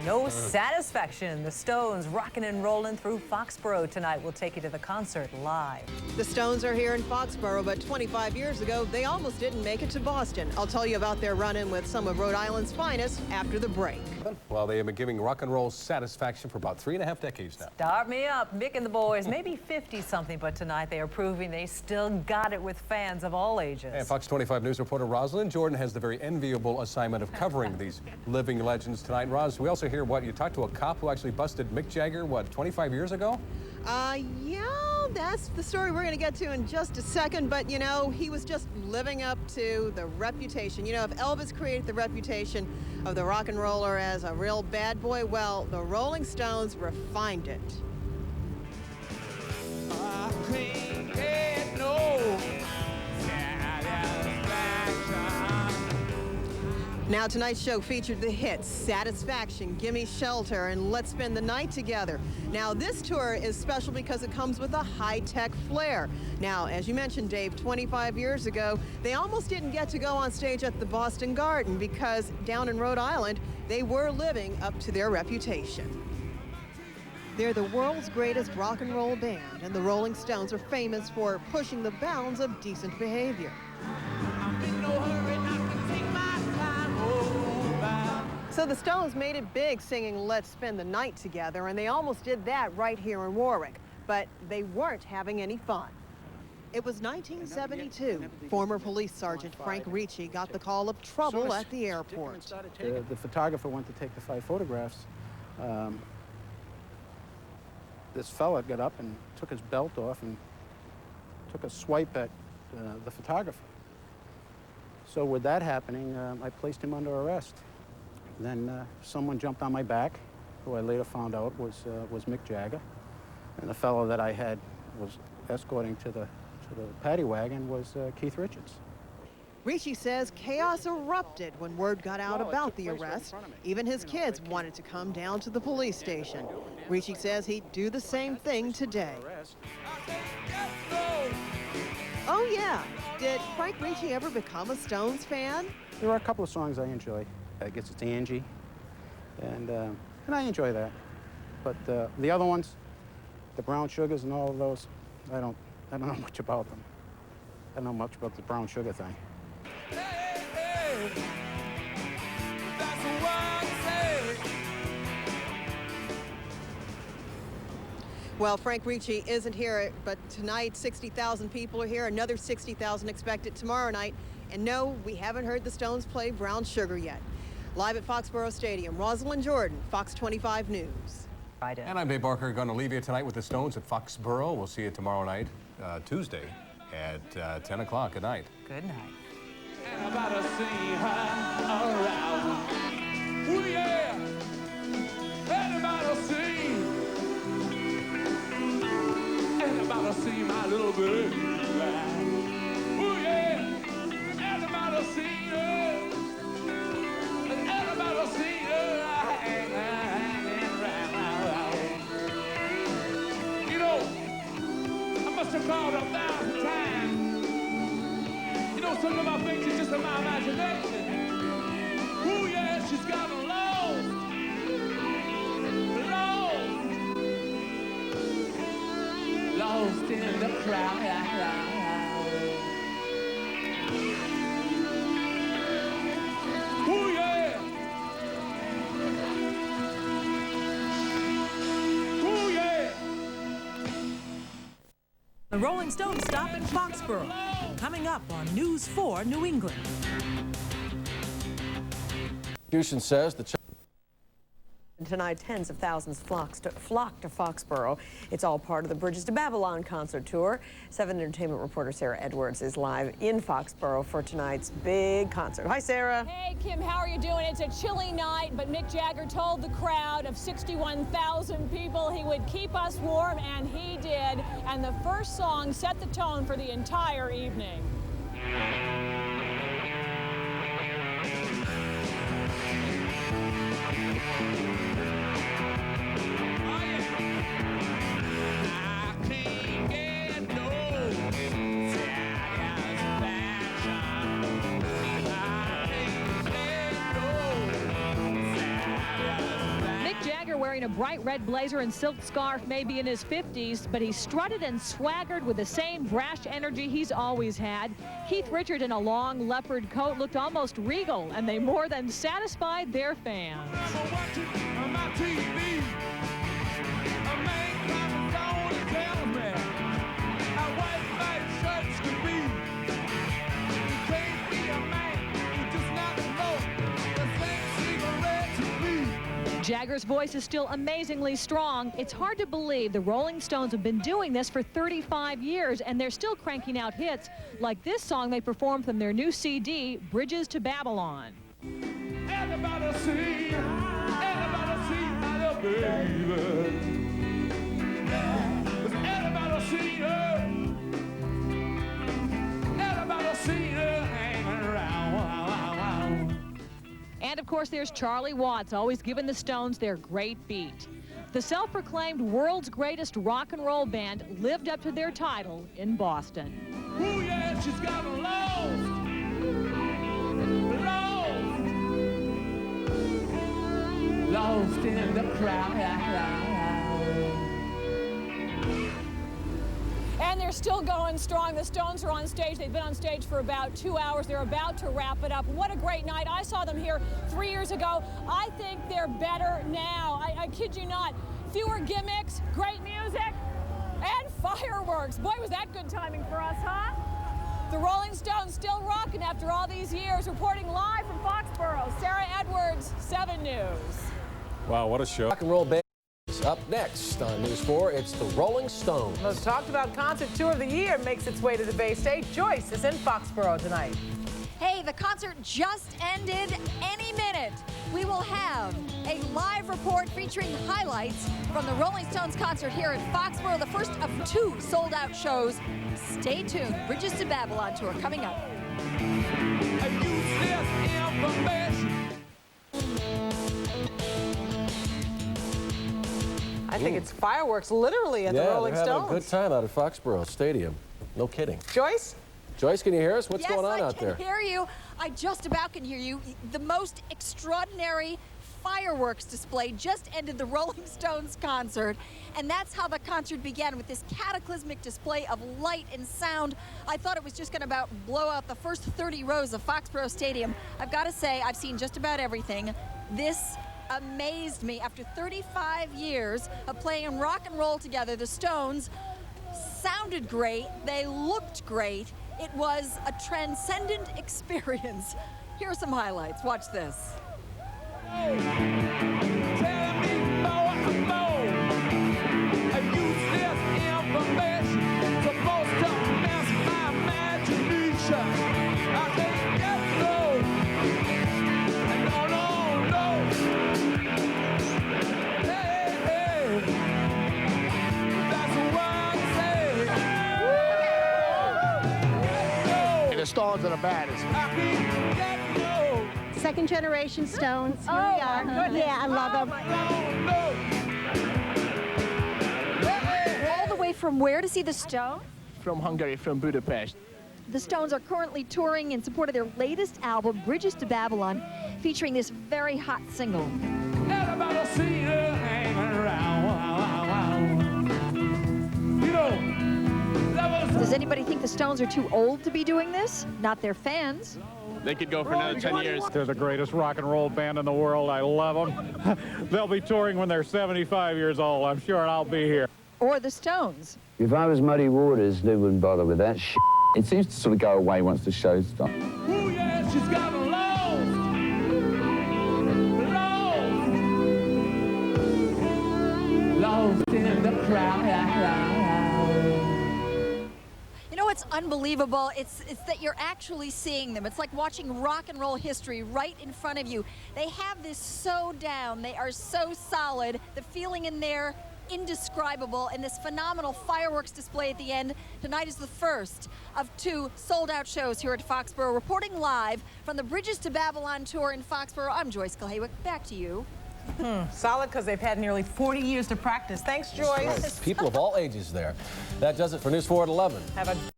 No satisfaction. The Stones rocking and rolling through Foxborough tonight. We'll take you to the concert live. The Stones are here in Foxborough, but 25 years ago, they almost didn't make it to Boston. I'll tell you about their run-in with some of Rhode Island's finest after the break. Well, they have been giving rock and roll satisfaction for about 3.5 decades now. Start me up. Mick and the boys, maybe 50-something, but tonight they are proving they still got it with fans of all ages. And Fox 25 News reporter Rosalind Jordan has the very enviable assignment of covering these living legends tonight. Roz, we also hear what you talked to a cop who actually busted Mick Jagger, what, 25 years ago? Yeah, that's the story we're going to get to in just a second. But, you know, he was just living up to the reputation. You know, if Elvis created the reputation of the rock and roller as a real bad boy, well, the Rolling Stones refined it. I can't get no Now, tonight's show featured the hits Satisfaction, Gimme Shelter, and Let's Spend the Night Together. Now, this tour is special because it comes with a high-tech flair. Now, as you mentioned, Dave, 25 years ago, they almost didn't get to go on stage at the Boston Garden because down in Rhode Island, they were living up to their reputation. They're the world's greatest rock and roll band, and the Rolling Stones are famous for pushing the bounds of decent behavior. I'm in no hurry, I can take my time. So the Stones made it big singing Let's Spend the Night Together, and they almost did that right here in Warwick, but they weren't having any fun. It was 1972. Former police sergeant Frank Ricci got the call of trouble at the airport. The photographer went to take the 5 photographs. This fella got up and took his belt off and took a swipe at the photographer. So with that happening, I placed him under arrest. Then someone jumped on my back, who I later found out was Mick Jagger. And the fellow that I had was escorting to the paddy wagon was Keith Richards. Ricci says chaos erupted when word got out about the arrest. Even his kids wanted to come down to the police station. Ricci says he'd do the same thing today. Oh yeah, did Frank Ricci ever become a Stones fan? There are a couple of songs I enjoy. I guess it's Angie, and I enjoy that. But the other ones, the Brown Sugars and all of those, I don't know much about them. I don't know much about the Brown Sugar thing. Hey, hey, that's what I say. Well, Frank Ricci isn't here, but tonight 60,000 people are here. Another 60,000 expected tomorrow night. And no, we haven't heard the Stones play Brown Sugar yet. Live at Foxborough Stadium, Rosalind Jordan, Fox 25 News. And I'm Dave Barker, going to leave you tonight with the Stones at Foxborough. We'll see you tomorrow night, Tuesday, at 10 o'clock at night. Good night. And about to see her around. Ooh, yeah. And about to see. And about to see my little bird. Ooh, yeah. And about to see her. And about to see her hanging around. You know, I must have called 1,000 times. You know, some of my things are just in my imagination. Ooh, yeah, she's got lost. Lost in the crowd. Ooh, yeah. Ooh, yeah. The Rolling Stones stop in Foxborough. Coming up on News 4 New England. Houston says the Tonight, tens of thousands flock to Foxborough. It's all part of the Bridges to Babylon concert tour. 7 Entertainment reporter Sarah Edwards is live in Foxborough for tonight's big concert. Hi, Sarah. Hey, Kim, how are you doing? It's a chilly night, but Mick Jagger told the crowd of 61,000 people he would keep us warm, and he did. And the first song set the tone for the entire evening. wearing a bright red blazer and silk scarf, maybe in his 50s, but he strutted and swaggered with the same brash energy he's always had. Keith Richards in a long leopard coat looked almost regal, and they more than satisfied their fans. Jagger's voice is still amazingly strong. It's hard to believe the Rolling Stones have been doing this for 35 years, and they're still cranking out hits like this song they performed from their new CD, Bridges to Babylon. Everybody see my little baby. Everybody see her. Everybody see her hanging around. And of course, there's Charlie Watts, always giving the Stones their great beat. The self-proclaimed world's greatest rock and roll band lived up to their title in Boston. Ooh, yeah, she's got lost. Lost in the crowd. And they're still going strong. The Stones are on stage. They've been on stage for about 2 hours. They're about to wrap it up. What a great night. I saw them here 3 years ago. I think they're better now. I kid you not. Fewer gimmicks, great music, and fireworks. Boy, was that good timing for us, huh? The Rolling Stones still rocking after all these years. Reporting live from Foxborough, Sarah Edwards, 7 News. Wow, what a show. Rock and roll band. Up next on News 4, it's the Rolling Stones. Most talked about concert tour of the year makes its way to the Bay State. Joyce is in Foxborough tonight. Hey, the concert just ended. Any minute, we will have a live report featuring highlights from the Rolling Stones concert here at Foxborough, the first of 2 sold-out shows. Stay tuned. Bridges to Babylon tour coming up. I think it's fireworks literally at the Rolling they're having Stones. a good time out at Foxborough Stadium. No kidding. Joyce? Joyce, can you hear us? What's Yes, going on out there? I can hear you. I just about can hear you. The most extraordinary fireworks display just ended the Rolling Stones concert, and that's how the concert began, with this cataclysmic display of light and sound. I thought it was just going to about blow out the first 30 rows of Foxborough Stadium. I've got to say, I've seen just about everything. This amazed me. After 35 years of playing rock and roll together, the Stones sounded great, they looked great. It was a transcendent experience. Here are some highlights. Watch this. The Stones are the baddest. Second generation Stones. Here we are. Yeah, I love them. All the way from where to see the Stones? From Hungary, from Budapest. The Stones are currently touring in support of their latest album, Bridges to Babylon, featuring this very hot single. Everybody see her hanging around. You know, Does anybody think the Stones are too old to be doing this? Not their fans. They could go for another 10 years. They're the greatest rock and roll band in the world. I love them. They'll be touring when they're 75 years old, I'm sure, and I'll be here. Or the Stones. If I was Muddy Waters, they wouldn't bother with that shit. It seems to sort of go away once the show stops. ooh, yeah, she's got lost. Lost in the crowd. You know what's unbelievable? It's that you're actually seeing them. It's like watching rock and roll history right in front of you. They have this so down. They are so solid. The feeling in there, indescribable, and this phenomenal fireworks display at the end. Tonight is the first of 2 sold-out shows here at Foxborough. Reporting live from the Bridges to Babylon tour in Foxborough, I'm Joyce Kalhawick. Back to you. Solid, because they've had nearly 40 years to practice. Thanks, Joyce. People of all ages there. That does it for News 4 at 11. Have a